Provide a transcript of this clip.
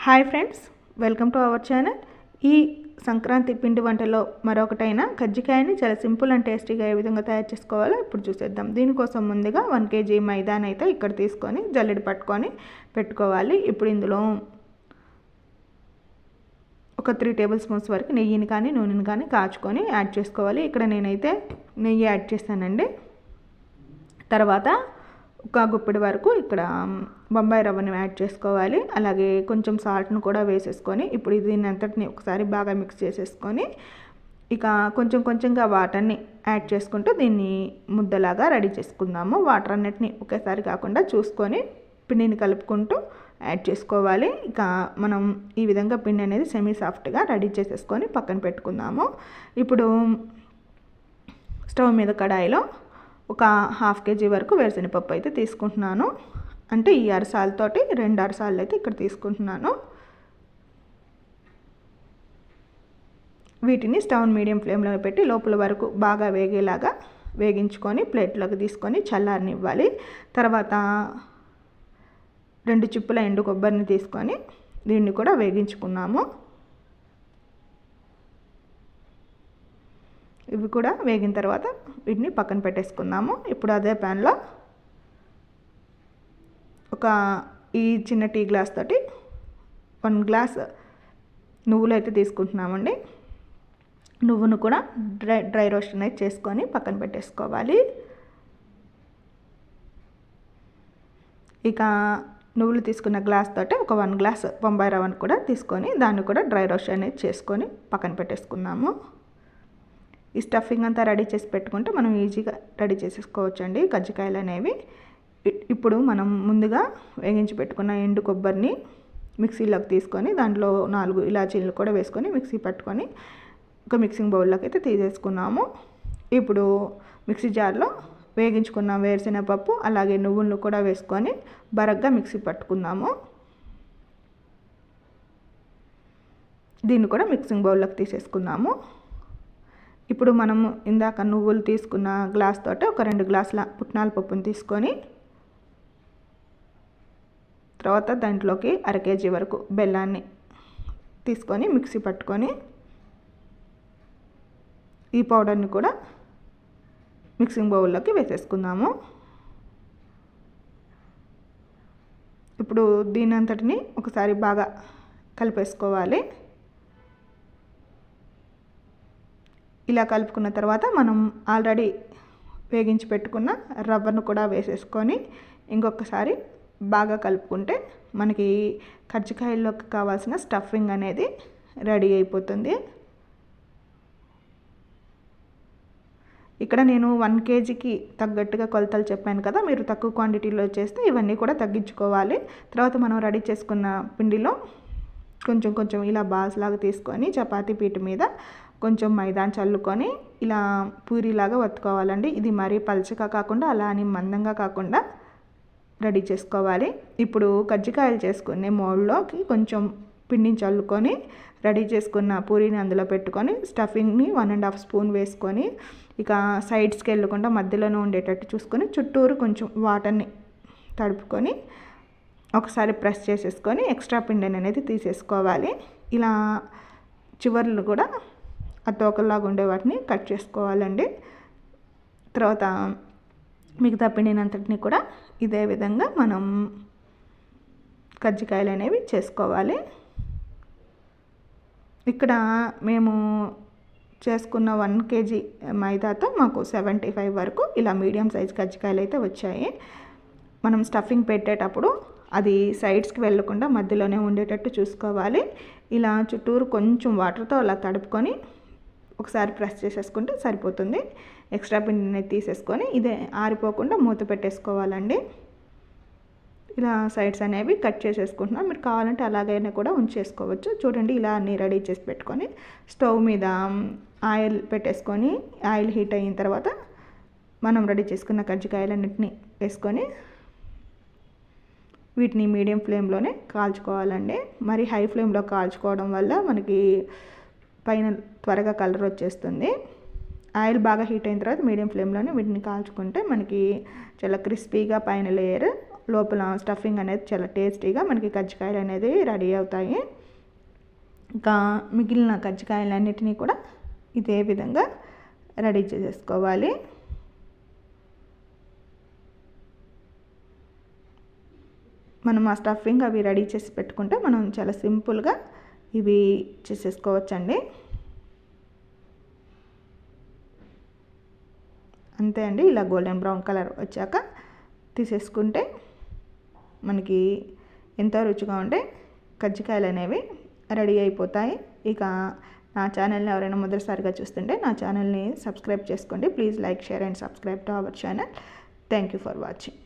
Hi friends, welcome to our channel. ఈ సంక్రాంతి పిండి వంటలో మరొకటైన కజ్జికాయని చాలా సింపుల్ అండ్ టేస్టీగా ఏ విధంగా తయారు చేసుకోవాలో ఇప్పుడు చూసేద్దాం. దీనికోసం ముందుగా 1 kg మైదాని అయితే ఇక్కడ తీసుకొని జల్లెడ పట్టుకొని పెట్టుకోవాలి. ఇప్పుడు ఇందులో ఒక 3 టేబుల్ స్పూన్స్ వరకు నెయ్యిని కానీ నూనెని కానీ కాచుకొని యాడ్ చేసుకోవాలి. ఇక్కడ నేనైతే నెయ్యి యాడ్ చేస్తానండి. తర్వాత ఒక గుప్పిడి వరకు ఇక్కడ బొంబాయి రవ్వని యాడ్ చేసుకోవాలి. అలాగే కొంచెం సాల్ట్ను కూడా వేసేసుకొని ఇప్పుడు దీన్ని అంతటిని ఒకసారి బాగా మిక్స్ చేసేసుకొని ఇక కొంచెం కొంచెంగా వాటర్ని యాడ్ చేసుకుంటూ దీన్ని ముద్దలాగా రెడీ చేసుకుందాము. వాటర్ అన్నిటిని ఒకేసారి కాకుండా చూసుకొని పిండిని కలుపుకుంటూ యాడ్ చేసుకోవాలి. ఇక మనం ఈ విధంగా పిండి అనేది సెమీ సాఫ్ట్గా రెడీ చేసేసుకొని పక్కన పెట్టుకుందాము. ఇప్పుడు స్టవ్ మీద కడాయిలో ఒక 1/2 kg వరకు వేరుశనగపప్పు అయితే తీసుకుంటున్నాను. అంటే ఈ అరసాలతోటి 2 అరసాలు అయితే ఇక్కడ తీసుకుంటున్నాను. వీటిని స్టవ్ మీడియం ఫ్లేమ్లో పెట్టి లోపల వరకు బాగా వేగేలాగా వేగించుకొని ప్లేట్లోకి తీసుకొని చల్లారనివ్వాలి. తర్వాత 2 చిప్పుల ఎండు కొబ్బరిని తీసుకొని దీన్ని కూడా వేగించుకున్నాము. ఇవి కూడా వేగిన తర్వాత వీటిని పక్కన పెట్టేసుకుందాము. ఇప్పుడు అదే ప్యాన్లో ఒక ఈ చిన్న టీ గ్లాస్ తోటి 1 గ్లాస్ నువ్వులు అయితే తీసుకుంటున్నామండి. నువ్వును కూడా డ్రై రోస్ట్ అనేది చేసుకొని పక్కన పెట్టేసుకోవాలి. ఇక నువ్వులు తీసుకున్న గ్లాస్ తోటి ఒక 1 గ్లాస్ బొంబాయి రవ్వను కూడా తీసుకొని దాన్ని కూడా డ్రై రోస్ట్ అనేది చేసుకొని పక్కన పెట్టేసుకుందాము. ఈ స్టఫింగ్ అంతా రెడీ చేసి పెట్టుకుంటే మనం ఈజీగా రెడీ చేసేసుకోవచ్చండి కజ్జికాయలు అనేవి. ఇప్పుడు మనం ముందుగా వేగించి పెట్టుకున్న ఎండు కొబ్బరిని మిక్సీలోకి తీసుకొని దాంట్లో 4 ఇలాచీలు కూడా వేసుకొని మిక్సీ పట్టుకొని ఒక మిక్సింగ్ బౌల్లోకి అయితే తీసేసుకున్నాము. ఇప్పుడు మిక్సీ జార్లో వేగించుకున్న వేరుశనగపప్పు అలాగే నువ్వులను కూడా వేసుకొని బరగ్గా మిక్సీ పట్టుకుందాము. దీన్ని కూడా మిక్సింగ్ బౌల్లోకి తీసేసుకుందాము. ఇప్పుడు మనము ఇందాక నువ్వులు తీసుకున్న గ్లాస్ తోటి ఒక 2 గ్లాసుల పుట్నాల పప్పుని తీసుకొని తర్వాత దాంట్లోకి 1/2 kg వరకు బెల్లాన్ని తీసుకొని మిక్సీ పట్టుకొని ఈ పౌడర్ని కూడా మిక్సింగ్ బౌల్లోకి వేసేసుకుందాము. ఇప్పుడు దీని అంతటిని ఒకసారి బాగా కలిపేసుకోవాలి. ఇలా కలుపుకున్న తర్వాత మనం ఆల్రెడీ వేగించి పెట్టుకున్న రవ్వను కూడా వేసేసుకొని ఇంకొకసారి బాగా కలుపుకుంటే మనకి కజ్జికాయల్లోకి కావాల్సిన స్టఫింగ్ అనేది రెడీ అయిపోతుంది. ఇక్కడ నేను 1 kgకి తగ్గట్టుగా కొలతలు చెప్పాను కదా, మీరు తక్కువ క్వాంటిటీలో చేస్తే ఇవన్నీ కూడా తగ్గించుకోవాలి. తర్వాత మనం రెడీ చేసుకున్న పిండిలో కొంచెం కొంచెం ఇలా బాల్స్ లాగా తీసుకొని చపాతీ పీట మీద కొంచెం మైదాని చల్లుకొని ఇలా పూరీలాగా వత్తుకోవాలండి. ఇది మరీ పల్చగా కాకుండా అలా అని మందంగా కాకుండా రెడీ చేసుకోవాలి. ఇప్పుడు కజ్జికాయలు చేసుకునే మోల్డ్లోకి కొంచెం పిండిని చల్లుకొని రెడీ చేసుకున్న పూరీని అందులో పెట్టుకొని స్టఫింగ్ని 1.5 స్పూన్ వేసుకొని ఇక సైడ్స్కి వెళ్ళకుండా మధ్యలోనే ఉండేటట్టు చూసుకొని చుట్టూరు కొంచెం వాటర్ని తడుపుకొని ఒకసారి ప్రెస్ చేసేసుకొని ఎక్స్ట్రా పిండిని అనేది తీసేసుకోవాలి. ఇలా చివర్లు కూడా ఆ తోకల్లాగా ఉండే వాటిని కట్ చేసుకోవాలండి. తర్వాత మిగతా పిండినంతటిని కూడా ఇదే విధంగా మనం కజ్జికాయలు అనేవి చేసుకోవాలి. ఇక్కడ మేము చేసుకున్న 1 kg మైదాతో మాకు 75 వరకు ఇలా మీడియం సైజ్ కజ్జికాయలు అయితే వచ్చాయి. మనం స్టఫింగ్ పెట్టేటప్పుడు అది సైడ్స్కి వెళ్ళకుండా మధ్యలోనే ఉండేటట్టు చూసుకోవాలి. ఇలా చుట్టూరు కొంచెం వాటర్తో అలా తడుపుకొని ఒకసారి ప్రెస్ చేసేసుకుంటే సరిపోతుంది. ఎక్స్ట్రా పిండిని తీసేసుకొని ఇదే ఆరిపోకుండా మూత పెట్టేసుకోవాలండి. ఇలా సైడ్స్ అనేవి కట్ చేసేసుకుంటున్నాం. మీరు కావాలంటే అలాగైనా కూడా ఉంచేసుకోవచ్చు. చూడండి, ఇలా అన్నీ రెడీ చేసి పెట్టుకొని స్టవ్ మీద ఆయిల్ పెట్టేసుకొని ఆయిల్ హీట్ అయిన తర్వాత మనం రెడీ చేసుకున్న కజ్జికాయలన్నింటినీ వేసుకొని వీటిని మీడియం ఫ్లేమ్లోనే కాల్చుకోవాలండి. మరి హై ఫ్లేమ్లో కాల్చుకోవడం వల్ల మనకి పైన త్వరగా కలర్ వచ్చేస్తుంది. ఆయిల్ బాగా హీట్ అయిన తర్వాత మీడియం ఫ్లేమ్లోనే వీటిని కాల్చుకుంటే మనకి చాలా క్రిస్పీగా పైన లేయర్ లోపల స్టఫింగ్ అనేది చాలా టేస్టీగా మనకి కజ్జికాయలు అనేది రెడీ అవుతాయి. ఇంకా మిగిలిన కజ్జికాయలన్నిటినీ కూడా ఇదే విధంగా రెడీ చేసేసుకోవాలి. మనం ఆ స్టఫింగ్ అవి రెడీ చేసి పెట్టుకుంటే మనం చాలా సింపుల్గా ఇవి చేసేసుకోవచ్చండి. అంతే అండి. ఇలా గోల్డెన్ బ్రౌన్ కలర్ వచ్చాక తీసేసుకుంటే మనకి ఎంతో రుచిగా ఉండే కజ్జికాయలు అనేవి రెడీ అయిపోతాయి. ఇక నా ఛానల్ని ఎవరైనా మొదటిసారిగా చూస్తుంటే నా ఛానల్ని సబ్స్క్రైబ్ చేసుకోండి. Please like, share and subscribe to our channel. Thank you for watching.